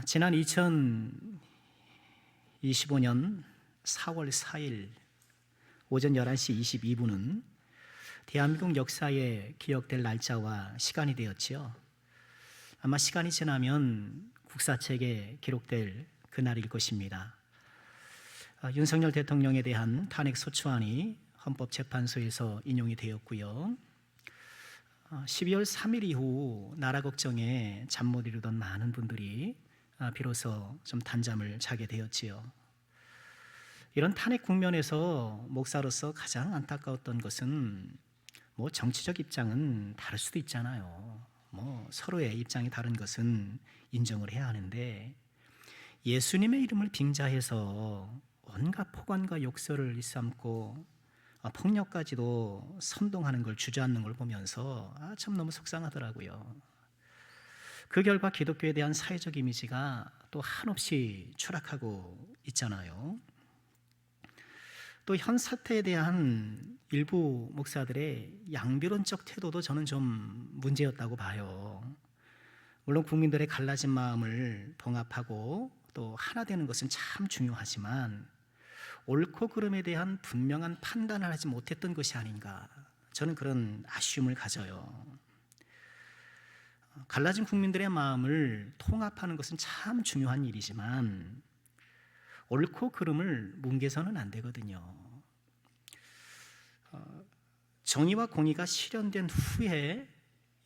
지난 2025년 4월 4일 오전 11시 22분은 대한민국 역사에 기억될 날짜와 시간이 되었지요. 아마 시간이 지나면 국사책에 기록될 그날일 것입니다. 윤석열 대통령에 대한 탄핵 소추안이 헌법재판소에서 인용이 되었고요. 12월 3일 이후 나라 걱정에 잠 못 이루던 많은 분들이 비로소 좀 단잠을 자게 되었지요. 이런 탄핵 국면에서 목사로서 가장 안타까웠던 것은 정치적 입장은 다를 수도 있잖아요. 서로의 입장이 다른 것은 인정을 해야 하는데 예수님의 이름을 빙자해서 온갖 폭언과 욕설을 일삼고 폭력까지도 선동하는 걸 주저앉는 걸 보면서 참 너무 속상하더라고요. 그 결과 기독교에 대한 사회적 이미지가 또 한없이 추락하고 있잖아요. 또 현 사태에 대한 일부 목사들의 양비론적 태도도 저는 좀 문제였다고 봐요. 물론 국민들의 갈라진 마음을 봉합하고 또 하나 되는 것은 참 중요하지만 옳고 그름에 대한 분명한 판단을 하지 못했던 것이 아닌가, 저는 그런 아쉬움을 가져요. 갈라진 국민들의 마음을 통합하는 것은 참 중요한 일이지만 옳고 그름을 뭉개서는 안 되거든요. 정의와 공의가 실현된 후에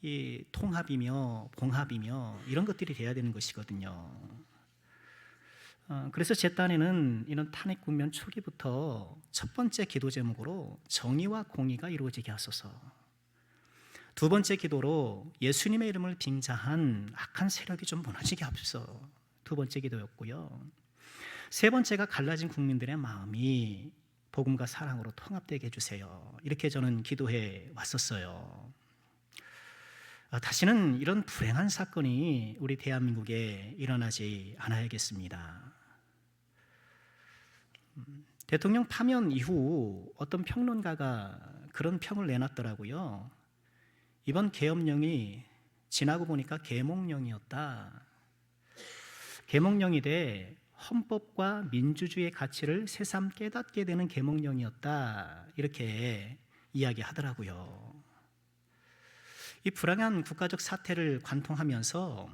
이 통합이며 봉합이며 이런 것들이 돼야 되는 것이거든요. 그래서 제 딴에는 이런 탄핵 국면 초기부터 첫 번째 기도 제목으로 정의와 공의가 이루어지게 하소서, 두 번째 기도로 예수님의 이름을 빙자한 악한 세력이 좀 무너지게 하소서, 두 번째 기도였고요. 세 번째가 갈라진 국민들의 마음이 복음과 사랑으로 통합되게 해주세요, 이렇게 저는 기도해 왔었어요. 다시는 이런 불행한 사건이 우리 대한민국에 일어나지 않아야겠습니다. 대통령 파면 이후 어떤 평론가가 그런 평을 내놨더라고요. 이번 계엄령이 지나고 보니까 계몽령이었다. 계몽령이 돼 헌법과 민주주의의 가치를 새삼 깨닫게 되는 계몽령이었다, 이렇게 이야기하더라고요. 이 불행한 국가적 사태를 관통하면서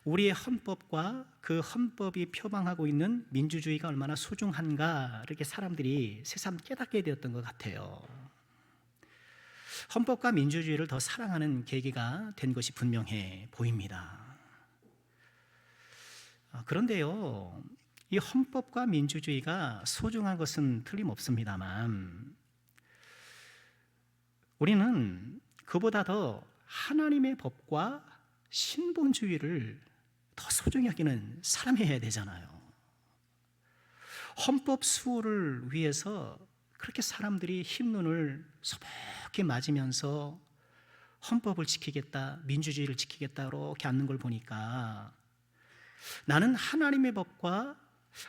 우리의 헌법과 그 헌법이 표방하고 있는 민주주의가 얼마나 소중한가, 이렇게 사람들이 새삼 깨닫게 되었던 것 같아요. 헌법과 민주주의를 더 사랑하는 계기가 된 것이 분명해 보입니다. 그런데요, 이 헌법과 민주주의가 소중한 것은 틀림없습니다만 우리는 그보다 더 하나님의 법과 신본주의를 더 소중히 여기는 사람이어야 되잖아요. 헌법 수호를 위해서 그렇게 사람들이 흰눈을 소복히 맞으면서 헌법을 지키겠다, 민주주의를 지키겠다 이렇게 앉는 걸 보니까 나는 하나님의 법과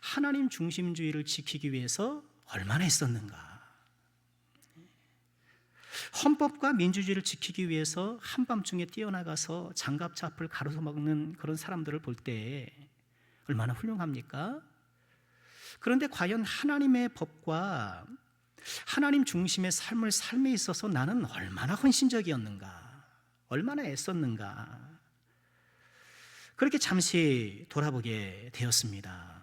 하나님 중심주의를 지키기 위해서 얼마나 했었는가. 헌법과 민주주의를 지키기 위해서 한밤중에 뛰어나가서 장갑차 앞을 가로서 먹는 그런 사람들을 볼 때 얼마나 훌륭합니까? 그런데 과연 하나님의 법과 하나님 중심의 삶을 삶에 있어서 나는 얼마나 헌신적이었는가, 얼마나 애썼는가, 그렇게 잠시 돌아보게 되었습니다.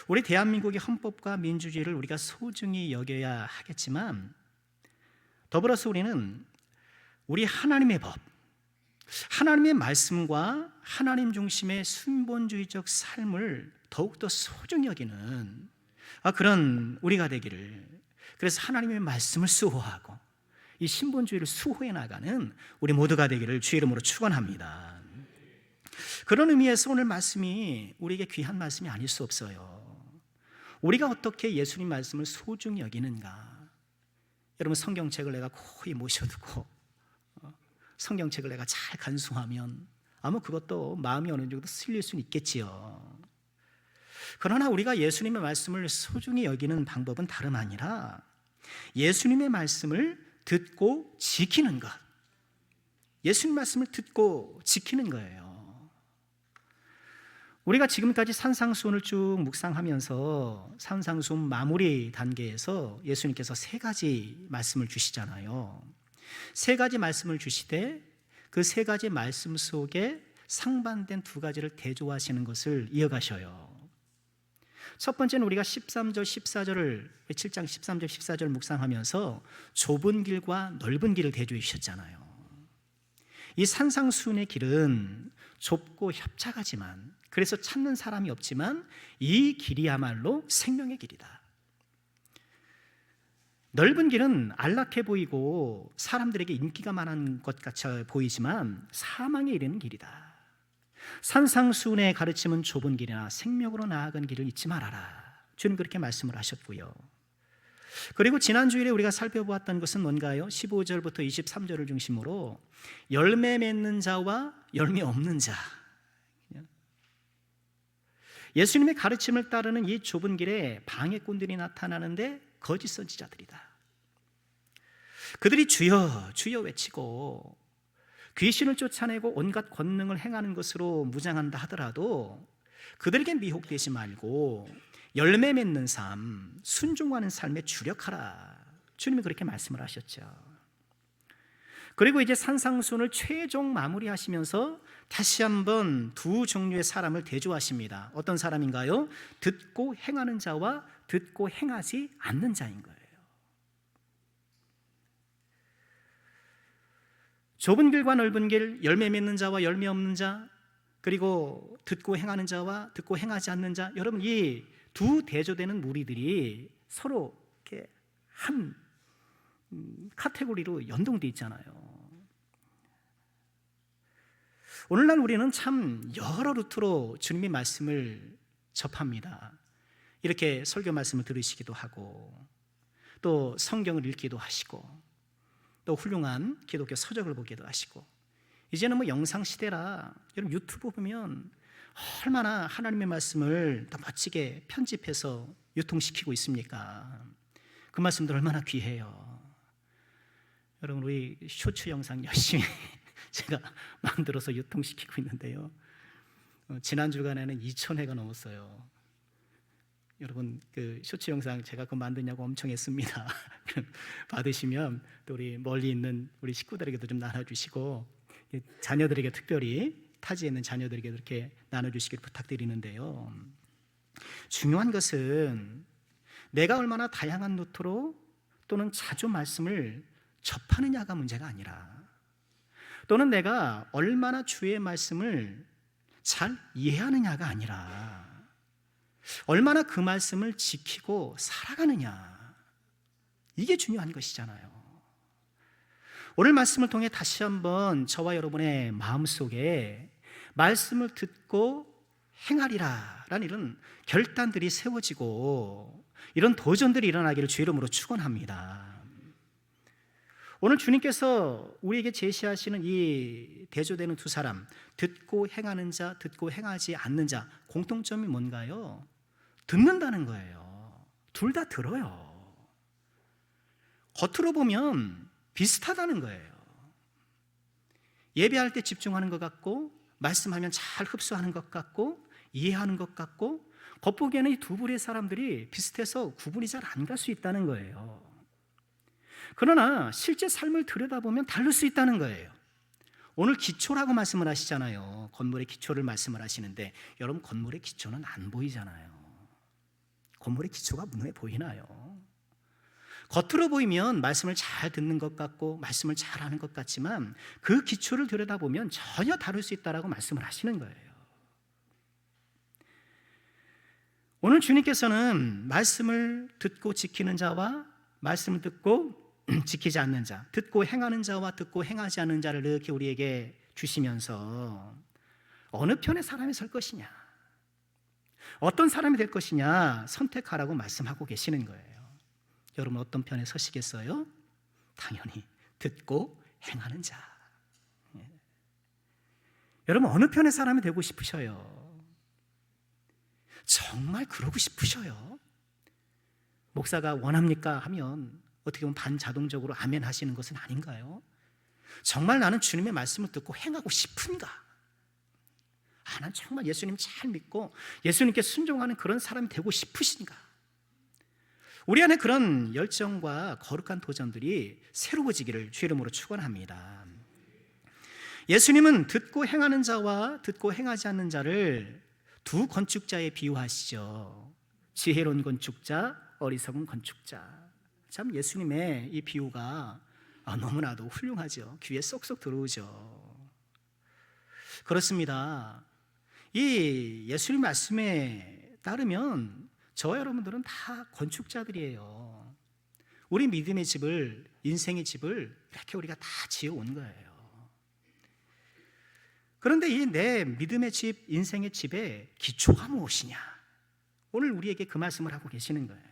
우리 대한민국의 헌법과 민주주의를 우리가 소중히 여겨야 하겠지만 더불어서 우리는 우리 하나님의 법, 하나님의 말씀과 하나님 중심의 순본주의적 삶을 더욱더 소중히 여기는 그런 우리가 되기를, 그래서 하나님의 말씀을 수호하고 이 신본주의를 수호해 나가는 우리 모두가 되기를 주의 이름으로 축원합니다. 그런 의미에서 오늘 말씀이 우리에게 귀한 말씀이 아닐 수 없어요. 우리가 어떻게 예수님 말씀을 소중히 여기는가. 여러분, 성경책을 내가 거의 모셔두고 성경책을 내가 잘 간수하면 아마 그것도 마음이 어느 정도 쓸릴 수는 있겠지요. 그러나 우리가 예수님의 말씀을 소중히 여기는 방법은 다름 아니라 예수님의 말씀을 듣고 지키는 것, 예수님 말씀을 듣고 지키는 거예요. 우리가 지금까지 산상수훈을 쭉 묵상하면서 산상수훈 마무리 단계에서 예수님께서 세 가지 말씀을 주시잖아요. 세 가지 말씀을 주시되 그 세 가지 말씀 속에 상반된 두 가지를 대조하시는 것을 이어가셔요. 첫 번째는 우리가 13절 14절을 7장 13절 14절 묵상하면서 좁은 길과 넓은 길을 대조해 주셨잖아요. 이 산상수훈의 길은 좁고 협착하지만, 그래서 찾는 사람이 없지만 이 길이야말로 생명의 길이다. 넓은 길은 안락해 보이고 사람들에게 인기가 많은 것 같이 보이지만 사망에 이르는 길이다. 산상수훈의 가르침은 좁은 길이나 생명으로 나아간 길을 잊지 말아라. 주님 그렇게 말씀을 하셨고요. 그리고 지난주일에 우리가 살펴보았던 것은 뭔가요? 15절부터 23절을 중심으로 열매 맺는 자와 열매 없는 자, 예수님의 가르침을 따르는 이 좁은 길에 방해꾼들이 나타나는데 거짓 선지자들이다. 그들이 주여 주여 외치고 귀신을 쫓아내고 온갖 권능을 행하는 것으로 무장한다 하더라도 그들에게 미혹되지 말고 열매 맺는 삶, 순종하는 삶에 주력하라. 주님이 그렇게 말씀을 하셨죠. 그리고 이제 산상수훈을 최종 마무리하시면서 다시 한번 두 종류의 사람을 대조하십니다. 어떤 사람인가요? 듣고 행하는 자와 듣고 행하지 않는 자인 거예요. 좁은 길과 넓은 길, 열매 맺는 자와 열매 없는 자, 그리고 듣고 행하는 자와 듣고 행하지 않는 자, 여러분 이 두 대조되는 무리들이 서로 이렇게 한 카테고리로 연동되어 있잖아요. 오늘날 우리는 참 여러 루트로 주님의 말씀을 접합니다. 이렇게 설교 말씀을 들으시기도 하고, 또 성경을 읽기도 하시고, 또 훌륭한 기독교 서적을 보기도 하시고, 이제는 뭐 영상 시대라 여러분 유튜브 보면 얼마나 하나님의 말씀을 더 멋지게 편집해서 유통시키고 있습니까? 그 말씀들 얼마나 귀해요. 여러분 우리 쇼츠 영상 열심히 제가 만들어서 유통시키고 있는데요, 지난 주간에는 2,000회가 넘었어요. 여러분 그 쇼츠 영상 제가 그거 만드냐고 엄청 했습니다. 받으시면 또 우리 멀리 있는 우리 식구들에게도 좀 나눠주시고, 자녀들에게 특별히 타지에 있는 자녀들에게 이렇게 나눠주시길 부탁드리는데요, 중요한 것은 내가 얼마나 다양한 루트로 또는 자주 말씀을 접하느냐가 문제가 아니라, 또는 내가 얼마나 주의 말씀을 잘 이해하느냐가 아니라 얼마나 그 말씀을 지키고 살아가느냐, 이게 중요한 것이잖아요. 오늘 말씀을 통해 다시 한번 저와 여러분의 마음속에 말씀을 듣고 행하리라 라는 이런 결단들이 세워지고 이런 도전들이 일어나기를 주의 이름으로 축원합니다. 오늘 주님께서 우리에게 제시하시는 이 대조되는 두 사람, 듣고 행하는 자, 듣고 행하지 않는 자, 공통점이 뭔가요? 듣는다는 거예요. 둘 다 들어요. 겉으로 보면 비슷하다는 거예요. 예배할 때 집중하는 것 같고, 말씀하면 잘 흡수하는 것 같고, 이해하는 것 같고, 겉보기에는 이 두 부류의 사람들이 비슷해서 구분이 잘 안 갈 수 있다는 거예요. 그러나 실제 삶을 들여다보면 다를 수 있다는 거예요. 오늘 기초라고 말씀을 하시잖아요. 건물의 기초를 말씀을 하시는데, 여러분 건물의 기초는 안 보이잖아요. 건물의 기초가 눈에 보이나요? 겉으로 보이면 말씀을 잘 듣는 것 같고 말씀을 잘 하는 것 같지만 그 기초를 들여다보면 전혀 다를 수 있다라고 말씀을 하시는 거예요. 오늘 주님께서는 말씀을 듣고 지키는 자와 말씀을 듣고 지키지 않는 자, 듣고 행하는 자와 듣고 행하지 않는 자를 이렇게 우리에게 주시면서 어느 편의 사람이 설 것이냐, 어떤 사람이 될 것이냐 선택하라고 말씀하고 계시는 거예요. 여러분 어떤 편에 서시겠어요? 당연히 듣고 행하는 자. 여러분 어느 편의 사람이 되고 싶으셔요? 정말 그러고 싶으셔요? 목사가 원합니까? 하면 어떻게 보면 반자동적으로 아멘 하시는 것은 아닌가요? 정말 나는 주님의 말씀을 듣고 행하고 싶은가? 난 정말 예수님 잘 믿고 예수님께 순종하는 그런 사람이 되고 싶으신가? 우리 안에 그런 열정과 거룩한 도전들이 새로워지기를 주의 이름으로 축원합니다. 예수님은 듣고 행하는 자와 듣고 행하지 않는 자를 두 건축자에 비유하시죠. 지혜로운 건축자, 어리석은 건축자. 참 예수님의 이 비유가 너무나도 훌륭하죠. 귀에 쏙쏙 들어오죠. 그렇습니다. 이 예수님 말씀에 따르면 저와 여러분들은 다 건축자들이에요. 우리 믿음의 집을, 인생의 집을 이렇게 우리가 다 지어온 거예요. 그런데 이 내 믿음의 집, 인생의 집의 기초가 무엇이냐? 오늘 우리에게 그 말씀을 하고 계시는 거예요.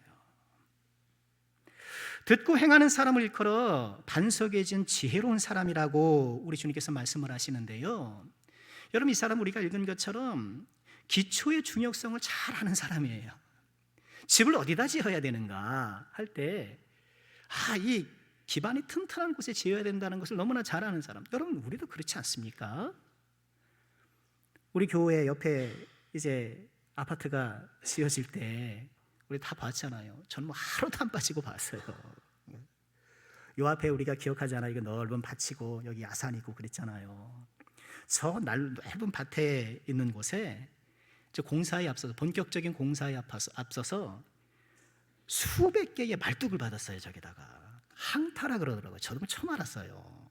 듣고 행하는 사람을 일컬어 반석에 진 지혜로운 사람이라고 우리 주님께서 말씀을 하시는데요. 여러분, 이 사람 우리가 읽은 것처럼 기초의 중요성을 잘 아는 사람이에요. 집을 어디다 지어야 되는가 할 때 이 기반이 튼튼한 곳에 지어야 된다는 것을 너무나 잘 아는 사람. 여러분, 우리도 그렇지 않습니까? 우리 교회 옆에 이제 아파트가 지어질 때 우리 다 봤잖아요. 저는 하루도 안 빠지고 봤어요. 요 앞에 우리가 기억하잖아요. 이거 넓은 밭이고 여기 야산 있고 그랬잖아요. 저 넓은 밭에 있는 곳에 공사에 앞서서, 본격적인 공사에 앞서서 수백 개의 말뚝을 받았어요. 저기다가 항타라 그러더라고요. 저도 처음 알았어요.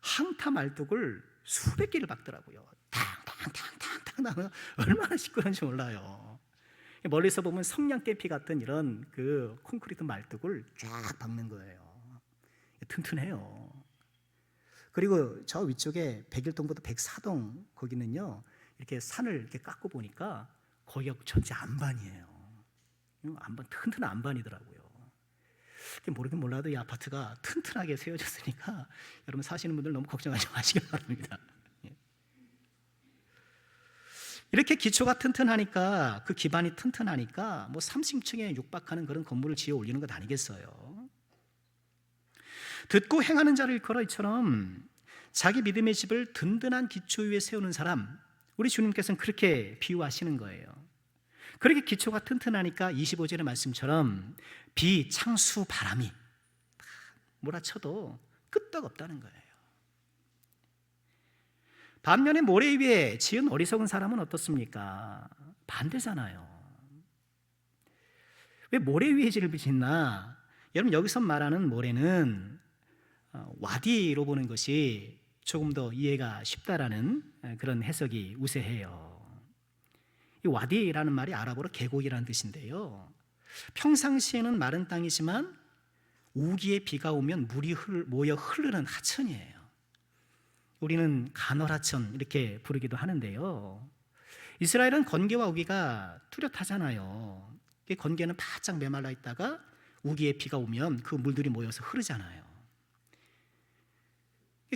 항타 말뚝을 수백 개를 박더라고요. 탕탕탕탕탕 하면 얼마나 시끄러운지 몰라요. 멀리서 보면 성냥개피 같은 이런 그 콘크리트 말뚝을 쫙 박는 거예요. 튼튼해요. 그리고 저 위쪽에 101동부터 104동 거기는요, 이렇게 산을 이렇게 깎고 보니까 거기가 전체 안반이에요. 안반, 튼튼한 안반이더라고요. 모르긴 몰라도 이 아파트가 튼튼하게 세워졌으니까 여러분 사시는 분들 너무 걱정하지 마시기 바랍니다. 이렇게 기초가 튼튼하니까, 그 기반이 튼튼하니까 30층에 육박하는 그런 건물을 지어 올리는 것 아니겠어요? 듣고 행하는 자를 일컬어 이처럼 자기 믿음의 집을 든든한 기초 위에 세우는 사람, 우리 주님께서는 그렇게 비유하시는 거예요. 그렇게 기초가 튼튼하니까 25절의 말씀처럼 비, 창수, 바람이 몰아쳐도 끄떡없다는 거예요. 반면에 모래 위에 지은 어리석은 사람은 어떻습니까? 반대잖아요. 왜 모래 위에 집을 짓나? 여러분, 여기서 말하는 모래는 와디로 보는 것이 조금 더 이해가 쉽다라는 그런 해석이 우세해요. 이 와디라는 말이 아랍어로 계곡이라는 뜻인데요, 평상시에는 마른 땅이지만 우기에 비가 오면 물이 모여 흐르는 하천이에요. 우리는 간헐하천 이렇게 부르기도 하는데요, 이스라엘은 건기와 우기가 뚜렷하잖아요. 건기는 바짝 메말라 있다가 우기에 비가 오면 그 물들이 모여서 흐르잖아요.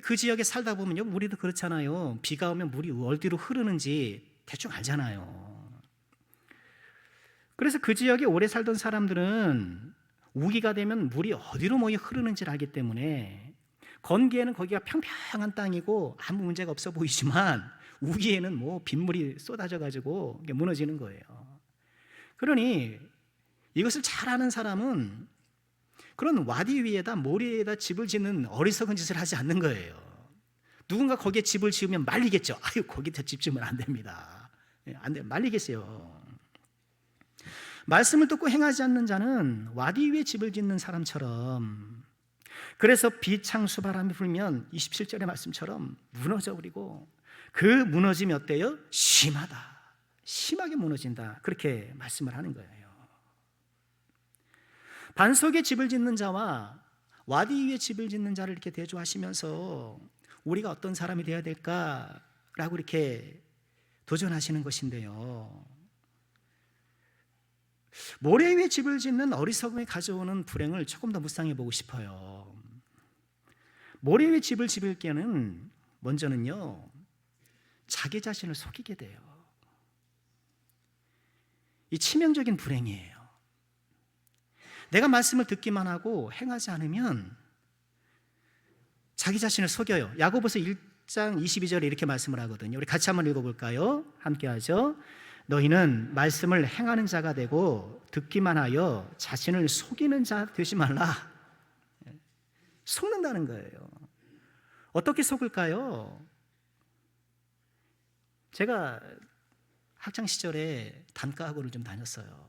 그 지역에 살다 보면요, 우리도 그렇잖아요. 비가 오면 물이 어디로 흐르는지 대충 알잖아요. 그래서 그 지역에 오래 살던 사람들은 우기가 되면 물이 어디로 모여 흐르는지를 알기 때문에 건기에는 거기가 평평한 땅이고 아무 문제가 없어 보이지만 우기에는 빗물이 쏟아져 가지고 무너지는 거예요. 그러니 이것을 잘 아는 사람은 그런 와디 위에다, 모래 위에다 집을 짓는 어리석은 짓을 하지 않는 거예요. 누군가 거기에 집을 지으면 말리겠죠. 아유, 거기다 집 지으면 안 됩니다. 안 돼, 말리겠어요. 말씀을 듣고 행하지 않는 자는 와디 위에 집을 짓는 사람처럼, 그래서 비, 창수, 바람이 불면 27절의 말씀처럼 무너져 버리고, 그 무너짐이 어때요? 심하다, 심하게 무너진다, 그렇게 말씀을 하는 거예요. 반석에 집을 짓는 자와 와디 위에 집을 짓는 자를 이렇게 대조하시면서 우리가 어떤 사람이 되어야 될까라고 이렇게 도전하시는 것인데요, 모래 위에 집을 짓는 어리석음이 가져오는 불행을 조금 더 묵상해 보고 싶어요. 모래 위에 집을 짓을 때는 먼저는요, 자기 자신을 속이게 돼요. 이 치명적인 불행이에요. 내가 말씀을 듣기만 하고 행하지 않으면 자기 자신을 속여요. 야고보서 10장 22절에 이렇게 말씀을 하거든요. 우리 같이 한번 읽어볼까요? 함께 하죠. 너희는 말씀을 행하는 자가 되고 듣기만 하여 자신을 속이는 자 되지 말라. 속는다는 거예요. 어떻게 속을까요? 제가 학창 시절에 단과학원을 좀 다녔어요.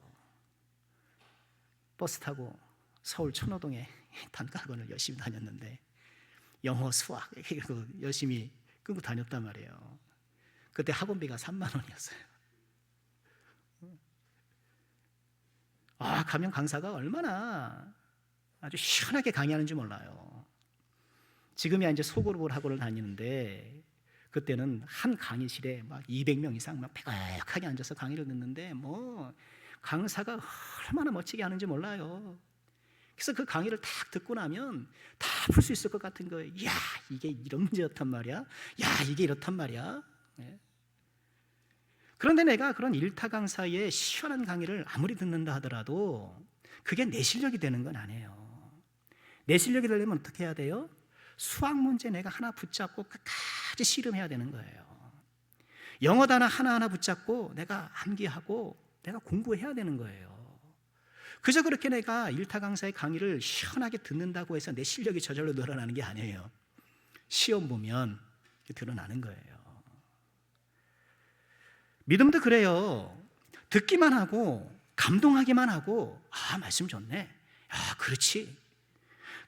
버스 타고 서울 천호동에 단과학원을 열심히 다녔는데 영어, 수학 이거 열심히 끊고 다녔단 말이에요. 그때 학원비가 3만 원이었어요. 가면 강사가 얼마나 아주 시원하게 강의하는지 몰라요. 지금이야 이제 소그룹을 학원을 다니는데 그때는 한 강의실에 막 200명 이상 막 빼곡하게 앉아서 강의를 듣는데 뭐 강사가 얼마나 멋지게 하는지 몰라요. 그래서 그 강의를 딱 듣고 나면 다 풀 수 있을 것 같은 거예요. 야, 이게 이런 문제였단 말이야. 야, 이게 이렇단 말이야. 그런데 내가 그런 일타 강사의 시원한 강의를 아무리 듣는다 하더라도 그게 내 실력이 되는 건 아니에요. 내 실력이 되려면 어떻게 해야 돼요? 수학 문제 내가 하나 붙잡고 끝까지 씨름해야 되는 거예요. 영어 단어 하나하나 붙잡고 내가 암기하고 내가 공부해야 되는 거예요. 그저 그렇게 내가 일타 강사의 강의를 시원하게 듣는다고 해서 내 실력이 저절로 늘어나는 게 아니에요. 시험 보면 드러나는 거예요. 믿음도 그래요. 듣기만 하고 감동하기만 하고 말씀 좋네. 그렇지.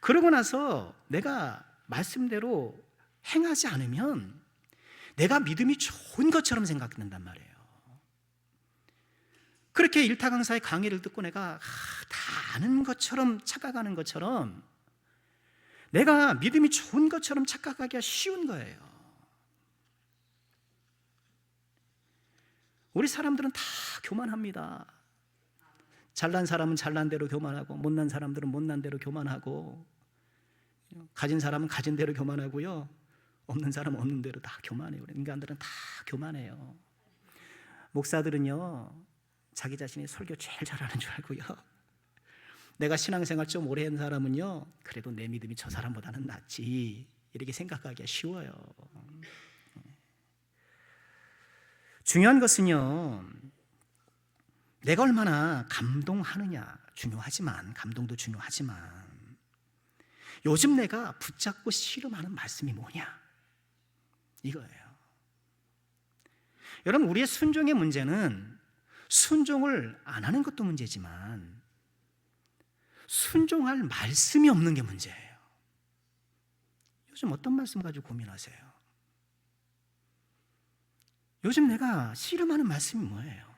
그러고 나서 내가 말씀대로 행하지 않으면 내가 믿음이 좋은 것처럼 생각된단 말이에요. 그렇게 일타 강사의 강의를 듣고 내가 다 아는 것처럼 착각하는 것처럼 내가 믿음이 좋은 것처럼 착각하기가 쉬운 거예요. 우리 사람들은 다 교만합니다. 잘난 사람은 잘난 대로 교만하고 못난 사람들은 못난 대로 교만하고 가진 사람은 가진 대로 교만하고요. 없는 사람은 없는 대로 다 교만해요. 인간들은 다 교만해요. 목사들은요. 자기 자신이 설교 제일 잘하는 줄 알고요. 내가 신앙생활 좀 오래 한 사람은요. 그래도 내 믿음이 저 사람보다는 낫지 이렇게 생각하기가 쉬워요. 중요한 것은요. 내가 얼마나 감동하느냐 중요하지만 감동도 중요하지만 요즘 내가 붙잡고 씨름하는 말씀이 뭐냐 이거예요. 여러분 우리의 순종의 문제는 순종을 안 하는 것도 문제지만 순종할 말씀이 없는 게 문제예요. 요즘 어떤 말씀 가지고 고민하세요? 요즘 내가 씨름하는 말씀이 뭐예요?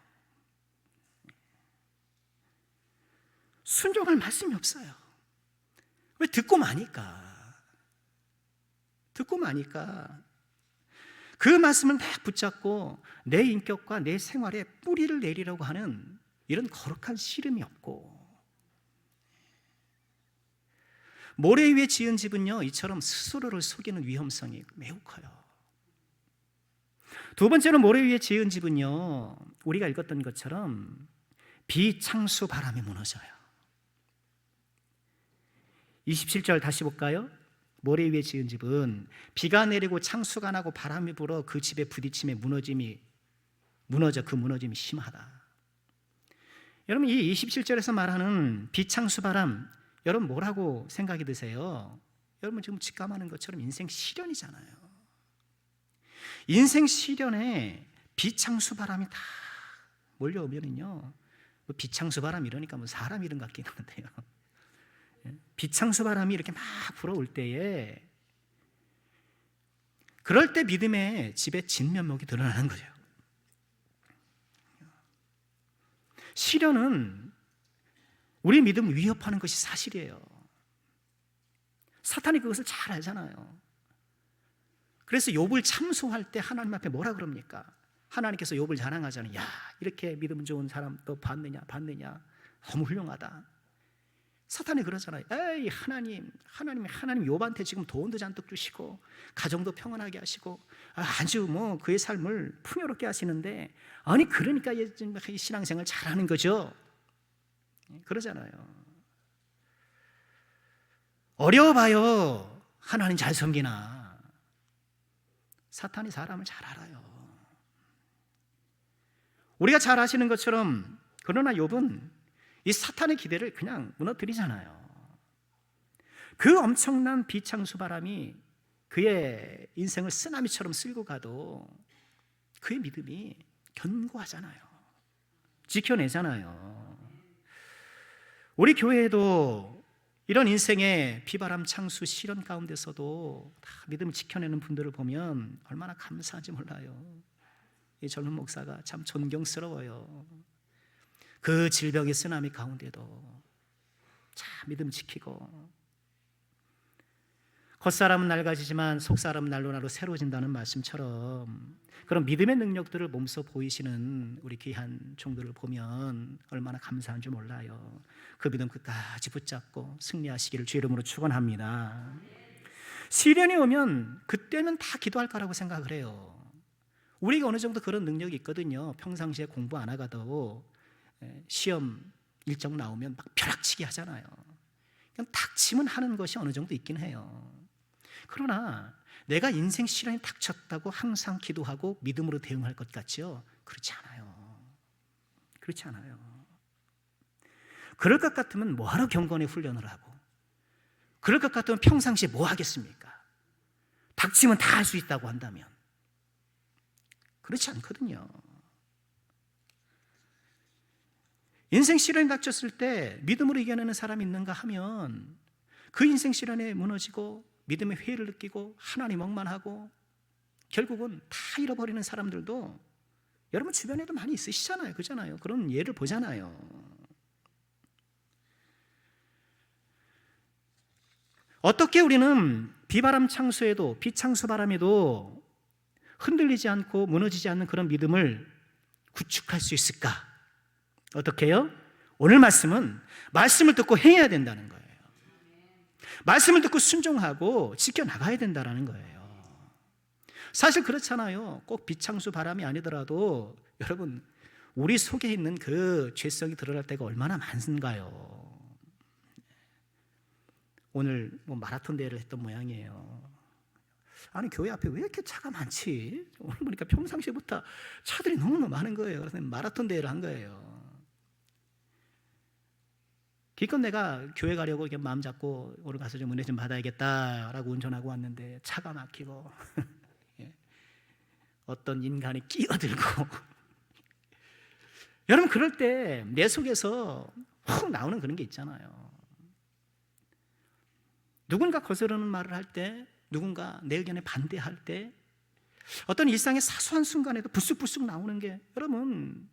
순종할 말씀이 없어요. 왜? 듣고 마니까 그 말씀을 막 붙잡고 내 인격과 내 생활에 뿌리를 내리려고 하는 이런 거룩한 씨름이 없고 모래 위에 지은 집은요 이처럼 스스로를 속이는 위험성이 매우 커요. 두 번째로 모래 위에 지은 집은요 우리가 읽었던 것처럼 비창수 바람이 무너져요. 27절 다시 볼까요? 모래 위에 지은 집은 비가 내리고 창수가 나고 바람이 불어 그 집에 부딪힘에 무너져 그 무너짐이 심하다. 여러분 이 27절에서 말하는 비창수 바람 여러분 뭐라고 생각이 드세요? 여러분 지금 직감하는 것처럼 인생 시련이잖아요. 인생 시련에 비창수 바람이 다 몰려오면은요 비창수 바람 이러니까 뭐 사람 이름 같긴 한데요. 비창수 바람이 이렇게 막 불어올 때에 그럴 때 믿음의 집의 진면목이 드러나는 거죠. 시련은 우리 믿음을 위협하는 것이 사실이에요. 사탄이 그것을 잘 알잖아요. 그래서 욥을 참소할 때 하나님 앞에 뭐라 그럽니까? 하나님께서 욥을 자랑하잖아요. 야 이렇게 믿음 좋은 사람 너 봤느냐 너무 훌륭하다. 사탄이 그러잖아요. 에이 하나님 욥한테 지금 돈도 잔뜩 주시고 가정도 평안하게 하시고 아주 뭐 그의 삶을 풍요롭게 하시는데 아니 그러니까 이 신앙생활 잘하는 거죠. 그러잖아요. 어려워봐요. 하나님 잘 섬기나. 사탄이 사람을 잘 알아요. 우리가 잘 아시는 것처럼 그러나 욥은 이 사탄의 기대를 그냥 무너뜨리잖아요. 그 엄청난 비창수 바람이 그의 인생을 쓰나미처럼 쓸고 가도 그의 믿음이 견고하잖아요. 지켜내잖아요. 우리 교회에도 이런 인생의 비바람 창수 시련 가운데서도 다 믿음을 지켜내는 분들을 보면 얼마나 감사한지 몰라요. 이 젊은 목사가 참 존경스러워요. 그 질병의 쓰나미 가운데도 참 믿음 지키고, 겉사람은 낡아지지만 속사람은 날로 날로 새로워진다는 말씀처럼 그런 믿음의 능력들을 몸소 보이시는 우리 귀한 종들을 보면 얼마나 감사한지 몰라요. 그 믿음 끝까지 붙잡고 승리하시기를 주의 이름으로 축원합니다. 시련이 오면 그때는 다 기도할 거라고 생각을 해요. 우리가 어느 정도 그런 능력이 있거든요. 평상시에 공부 안 하가도 시험 일정 나오면 막 벼락치기 하잖아요. 그냥 닥치면 하는 것이 어느 정도 있긴 해요. 그러나 내가 인생 시련이 닥쳤다고 항상 기도하고 믿음으로 대응할 것 같지요? 그렇지 않아요. 그렇지 않아요. 그럴 것 같으면 뭐하러 경건의 훈련을 하고, 그럴 것 같으면 평상시에 뭐 하겠습니까? 닥치면 다 할 수 있다고 한다면. 그렇지 않거든요. 인생 시련이 닥쳤을 때 믿음으로 이겨내는 사람이 있는가 하면 그 인생 시련에 무너지고 믿음의 회의를 느끼고 하나님 억만하고 결국은 다 잃어버리는 사람들도 여러분 주변에도 많이 있으시잖아요. 그렇잖아요. 그런 예를 보잖아요. 어떻게 우리는 비바람 창수에도 비창수 바람에도 흔들리지 않고 무너지지 않는 그런 믿음을 구축할 수 있을까? 어떻게 해요? 오늘 말씀은 말씀을 듣고 행해야 된다는 거예요. 말씀을 듣고 순종하고 지켜나가야 된다는 거예요. 사실 그렇잖아요. 꼭 비창수 바람이 아니더라도 여러분 우리 속에 있는 그 죄성이 드러날 때가 얼마나 많은가요. 오늘 뭐 마라톤 대회를 했던 모양이에요. 아니 교회 앞에 왜 이렇게 차가 많지? 오늘 보니까 평상시보다 차들이 너무너무 많은 거예요. 그래서 마라톤 대회를 한 거예요. 기껏 내가 교회 가려고 이렇게 마음 잡고 오늘 가서 좀 은혜 좀 받아야겠다라고 운전하고 왔는데 차가 막히고 어떤 인간이 끼어들고 여러분 그럴 때 내 속에서 훅 나오는 그런 게 있잖아요. 누군가 거스르는 말을 할 때, 누군가 내 의견에 반대할 때, 어떤 일상의 사소한 순간에도 불쑥불쑥 나오는 게 여러분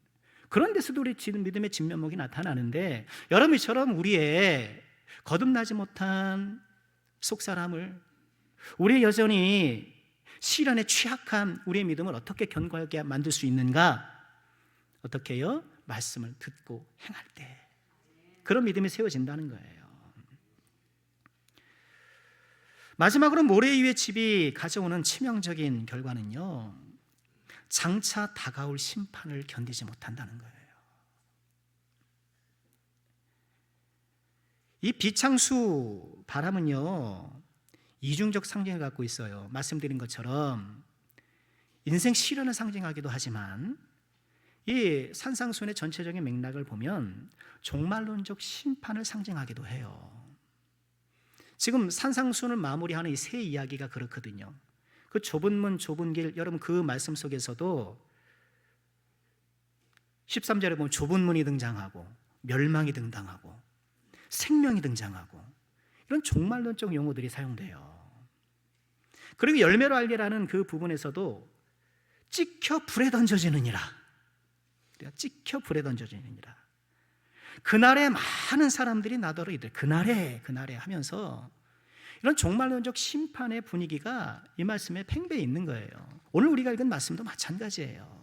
그런 데서도 우리 믿음의 진면목이 나타나는데, 여러분처럼 우리의 거듭나지 못한 속사람을, 우리의 여전히 시련에 취약한 우리의 믿음을 어떻게 견고하게 만들 수 있는가? 어떻게 해요? 말씀을 듣고 행할 때 그런 믿음이 세워진다는 거예요. 마지막으로 모래 위의 집이 가져오는 치명적인 결과는요, 장차 다가올 심판을 견디지 못한다는 거예요. 이 비창수 바람은요 이중적 상징을 갖고 있어요. 말씀드린 것처럼 인생 시련을 상징하기도 하지만 이 산상수훈의 전체적인 맥락을 보면 종말론적 심판을 상징하기도 해요. 지금 산상수훈을 마무리하는 이 세 이야기가 그렇거든요. 그 좁은 문 좁은 길, 여러분 그 말씀 속에서도 13절에 보면 좁은 문이 등장하고 멸망이 등장하고 생명이 등장하고 이런 종말론적 용어들이 사용돼요. 그리고 열매로 알게라는 그 부분에서도 찍혀 불에 던져지느니라, 찍혀 불에 던져지느니라. 그날에 많은 사람들이 나더러 이들 그날에 하면서 이런 종말론적 심판의 분위기가 이 말씀에 팽배해 있는 거예요. 오늘 우리가 읽은 말씀도 마찬가지예요.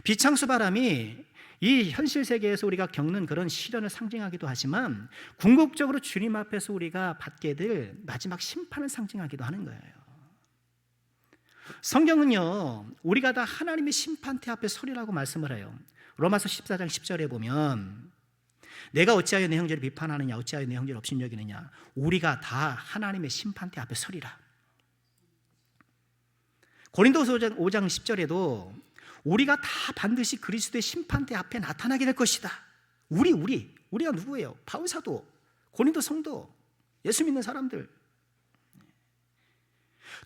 비창수 바람이 이 현실 세계에서 우리가 겪는 그런 시련을 상징하기도 하지만 궁극적으로 주님 앞에서 우리가 받게 될 마지막 심판을 상징하기도 하는 거예요. 성경은요 우리가 다 하나님의 심판대 앞에 서리라고 말씀을 해요. 로마서 14장 10절에 보면 내가 어찌하여 내 형제를 비판하느냐, 어찌하여 내 형제를 업신여기느냐, 우리가 다 하나님의 심판대 앞에 서리라. 고린도서 5장 10절에도 우리가 다 반드시 그리스도의 심판대 앞에 나타나게 될 것이다. 우리가 누구예요? 바울 사도, 고린도 성도, 예수 믿는 사람들.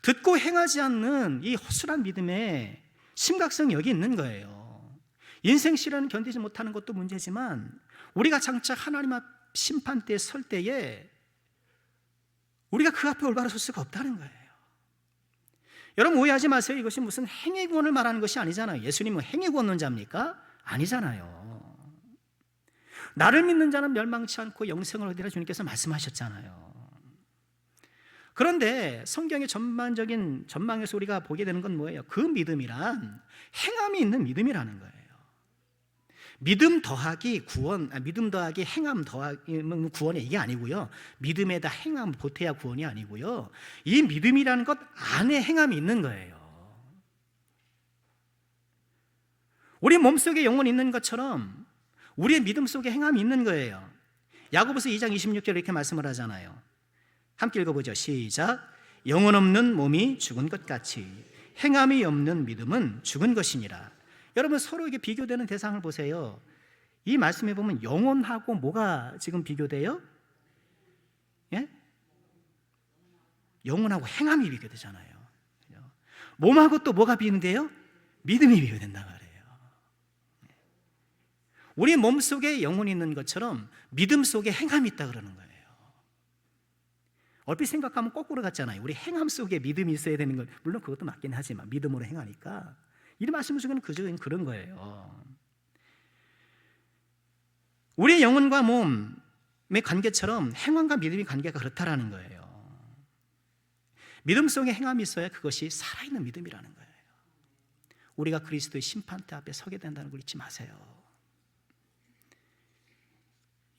듣고 행하지 않는 이 허술한 믿음에 심각성이 여기 있는 거예요. 인생 시련을 견디지 못하는 것도 문제지만 우리가 장차 하나님 앞 심판대에 설 때에 우리가 그 앞에 올바로 설 수가 없다는 거예요. 여러분 오해하지 마세요. 이것이 무슨 행위 구원을 말하는 것이 아니잖아요. 예수님은 행위 구원론자입니까? 아니잖아요. 나를 믿는 자는 멸망치 않고 영생을 얻으리라 주님께서 말씀하셨잖아요. 그런데 성경의 전반적인 전망에서 우리가 보게 되는 건 뭐예요? 그 믿음이란 행함이 있는 믿음이라는 거예요. 믿음 더하기 행함 더하기 구원이 이게 아니고요. 믿음에다 행함 보태야 구원이 아니고요. 이 믿음이라는 것 안에 행함이 있는 거예요. 우리 몸속에 영혼이 있는 것처럼 우리의 믿음 속에 행함이 있는 거예요. 야고보서 2장 26절 이렇게 말씀을 하잖아요. 함께 읽어보죠. 시작. 영혼 없는 몸이 죽은 것 같이 행함이 없는 믿음은 죽은 것이니라. 여러분 서로에게 비교되는 대상을 보세요. 이 말씀에 보면 영혼하고 뭐가 지금 비교돼요? 예? 영혼하고 행함이 비교되잖아요. 몸하고 또 뭐가 비교돼요? 믿음이 비교된단 말이에요. 우리 몸 속에 영혼이 있는 것처럼 믿음 속에 행함이 있다 그러는 거예요. 얼핏 생각하면 거꾸로 같잖아요. 우리 행함 속에 믿음이 있어야 되는 건 물론 그것도 맞긴 하지만 믿음으로 행하니까 이 말씀 속에는 그런 거예요. 우리의 영혼과 몸의 관계처럼 행함과 믿음의 관계가 그렇다라는 거예요. 믿음 속에 행함이 있어야 그것이 살아있는 믿음이라는 거예요. 우리가 그리스도의 심판대 앞에 서게 된다는 걸 잊지 마세요.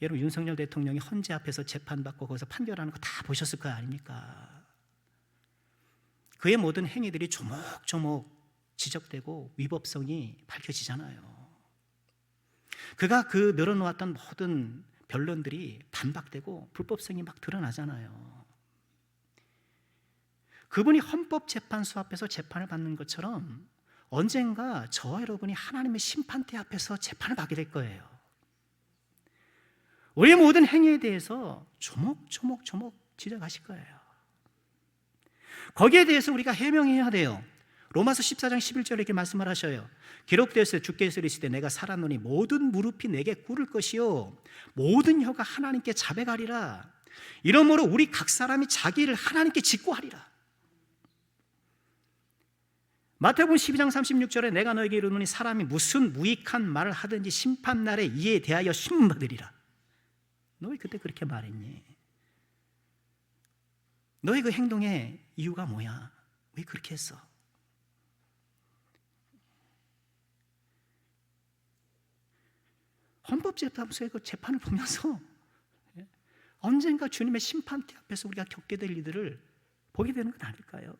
여러분 윤석열 대통령이 헌재 앞에서 재판받고 거기서 판결하는 거 다 보셨을 거 아닙니까? 그의 모든 행위들이 조목조목 지적되고 위법성이 밝혀지잖아요. 그가 그 늘어놓았던 모든 변론들이 반박되고 불법성이 막 드러나잖아요. 그분이 헌법재판소 앞에서 재판을 받는 것처럼 언젠가 저와 여러분이 하나님의 심판대 앞에서 재판을 받게 될 거예요. 우리의 모든 행위에 대해서 조목조목 지적하실 거예요. 거기에 대해서 우리가 해명해야 돼요. 로마서 14장 11절에 이렇게 말씀을 하셔요. 기록되었어요. 주께서 이르시되 내가 살았노니 모든 무릎이 내게 꿇을 것이요 모든 혀가 하나님께 자백하리라. 이러므로 우리 각 사람이 자기를 하나님께 직고하리라. 마태복음 12장 36절에 내가 너에게 이르노니 사람이 무슨 무익한 말을 하든지 심판날에 이에 대하여 신문받으리라. 너희 그때 그렇게 말했니? 너희 그 행동의 이유가 뭐야? 왜 그렇게 했어? 헌법재판소의 그 재판을 보면서 언젠가 주님의 심판대 앞에서 우리가 겪게 될 일들을 보게 되는 건 아닐까요?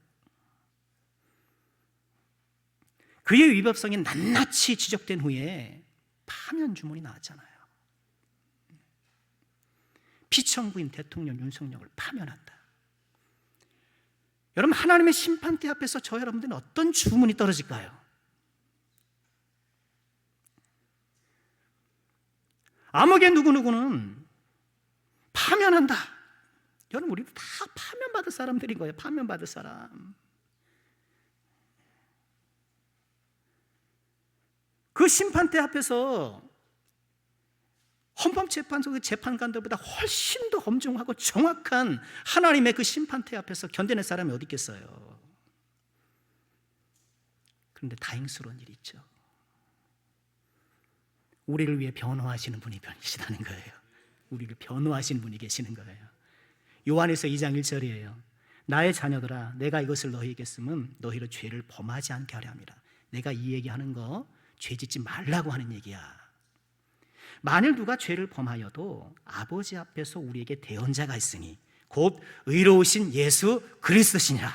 그의 위법성이 낱낱이 지적된 후에 파면 주문이 나왔잖아요. 피청구인 대통령 윤석열을 파면한다. 여러분 하나님의 심판대 앞에서 저 여러분들은 어떤 주문이 떨어질까요? 암흑의 누구누구는 파면한다. 여러분 우리도 다 파면받을 사람들인 거예요. 파면받을 사람. 그 심판대 앞에서 헌법재판소 그 재판관들보다 훨씬 더 엄중하고 정확한 하나님의 그 심판대 앞에서 견뎌낼 사람이 어디 있겠어요? 다행스러운 일이 있죠. 우리를 위해 변호하시는 분이 계시다는 거예요. 우리를 변호하시는 분이 계시는 거예요. 요한에서 2장 1절이에요. 나의 자녀들아 내가 이것을 너희에게 쓰면 너희로 죄를 범하지 않게 하려 함이라. 내가 이 얘기하는 거 죄 짓지 말라고 하는 얘기야. 만일 누가 죄를 범하여도 아버지 앞에서 우리에게 대언자가 있으니 곧 의로우신 예수 그리스도시니라.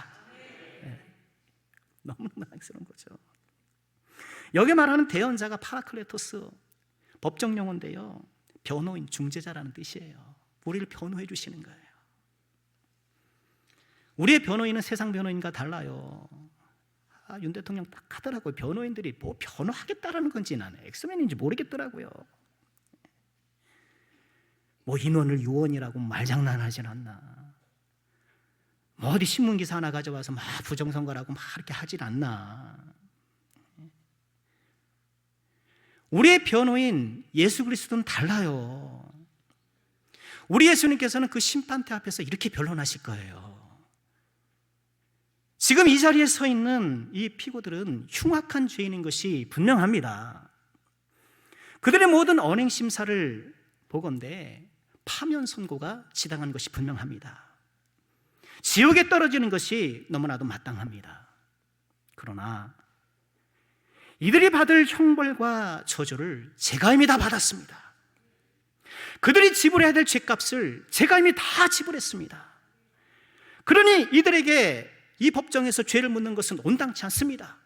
네. 너무너무 당스러운 거죠. 여기 말하는 대언자가 파라클레토스, 법정 용어인데요, 변호인, 중재자라는 뜻이에요. 우리를 변호해 주시는 거예요. 우리의 변호인은 세상 변호인과 달라요. 윤 대통령 딱 하더라고요. 변호인들이 뭐 변호하겠다라는 건지 나는 엑스맨인지 모르겠더라고요. 뭐 인원을 유언이라고 말장난하진 않나. 뭐 어디 신문기사 하나 가져와서 막 부정선거라고 막 이렇게 하진 않나. 우리의 변호인 예수 그리스도는 달라요. 우리 예수님께서는 그 심판대 앞에서 이렇게 변론하실 거예요. 지금 이 자리에 서 있는 이 피고들은 흉악한 죄인인 것이 분명합니다. 그들의 모든 언행 심사를 보건대 파면 선고가 지당한 것이 분명합니다. 지옥에 떨어지는 것이 너무나도 마땅합니다. 그러나 이들이 받을 형벌과 저주를 제가 이미 다 받았습니다. 그들이 지불해야 될 죄값을 제가 이미 다 지불했습니다. 그러니 이들에게 이 법정에서 죄를 묻는 것은 온당치 않습니다.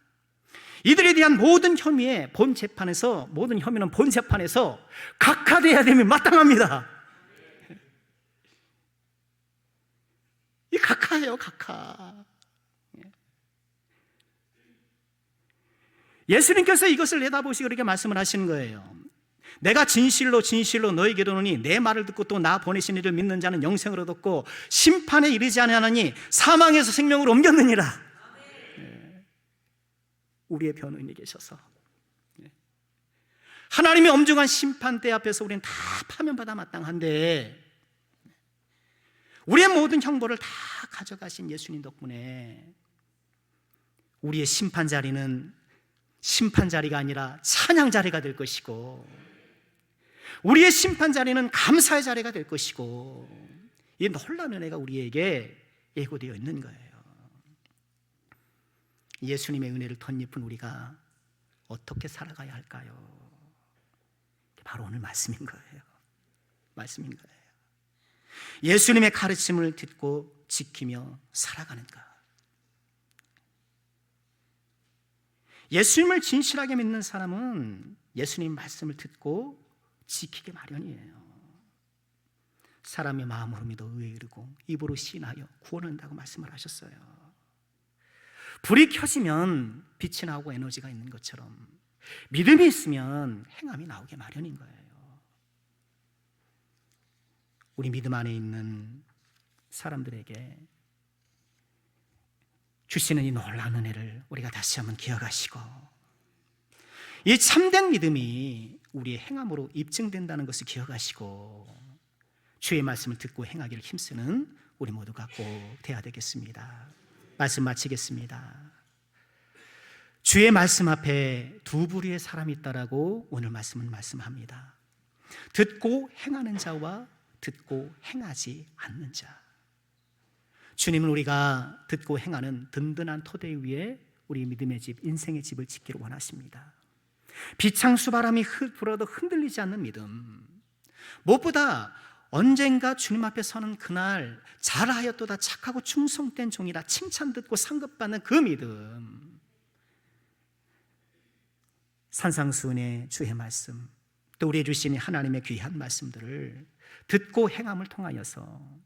이들에 대한 모든 혐의의 본 재판에서, 모든 혐의는 본 재판에서 각하돼야 됨이 마땅합니다. 이 각하예요, 각하. 예수님께서 이것을 내다보시고 이렇게 말씀을 하시는 거예요. 내가 진실로 진실로 너희에게 이르노니 내 말을 듣고 또 나 보내신 이를 믿는 자는 영생을 얻었고 심판에 이르지 아니하나니 사망에서 생명으로 옮겼느니라. 우리의 변호인이 계셔서 하나님의 엄중한 심판대 앞에서 우리는 다 파면받아 마땅한데 우리의 모든 형벌을 다 가져가신 예수님 덕분에 우리의 심판 자리는 심판 자리가 아니라 찬양 자리가 될 것이고 우리의 심판 자리는 감사의 자리가 될 것이고 이 놀라운 은혜가 우리에게 예고되어 있는 거예요. 예수님의 은혜를 덧입은 우리가 어떻게 살아가야 할까요? 바로 오늘 말씀인 거예요. 말씀인 거예요. 예수님의 가르침을 듣고 지키며 살아가는가? 예수님을 진실하게 믿는 사람은 예수님 말씀을 듣고 지키게 마련이에요. 사람의 마음으로 믿어 의에 이르고 입으로 시인하여 구원한다고 말씀을 하셨어요. 불이 켜지면 빛이 나오고 에너지가 있는 것처럼 믿음이 있으면 행함이 나오게 마련인 거예요. 우리 믿음 안에 있는 사람들에게 주시는 이 놀라운 은혜를 우리가 다시 한번 기억하시고 이 참된 믿음이 우리의 행함으로 입증된다는 것을 기억하시고 주의 말씀을 듣고 행하기를 힘쓰는 우리 모두가 꼭 돼야 되겠습니다. 말씀 마치겠습니다. 주의 말씀 앞에 두 부류의 사람이 있다라고 오늘 말씀은 말씀합니다. 듣고 행하는 자와 듣고 행하지 않는 자. 주님은 우리가 듣고 행하는 든든한 토대 위에 우리 믿음의 집, 인생의 집을 짓기를 원하십니다. 비창수 바람이 불어도 흔들리지 않는 믿음, 무엇보다 언젠가 주님 앞에 서는 그날 잘하였도다 착하고 충성된 종이라 칭찬 듣고 상급받는 그 믿음, 산상수훈의 주의 말씀, 또 우리에게 주신 하나님의 귀한 말씀들을 듣고 행함을 통하여서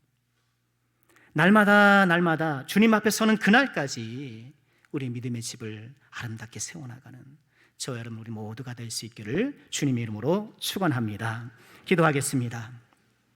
날마다 주님 앞에 서는 그날까지 우리 믿음의 집을 아름답게 세워나가는 저와 여러분 우리 모두가 될 수 있기를 주님의 이름으로 축원합니다. 기도하겠습니다.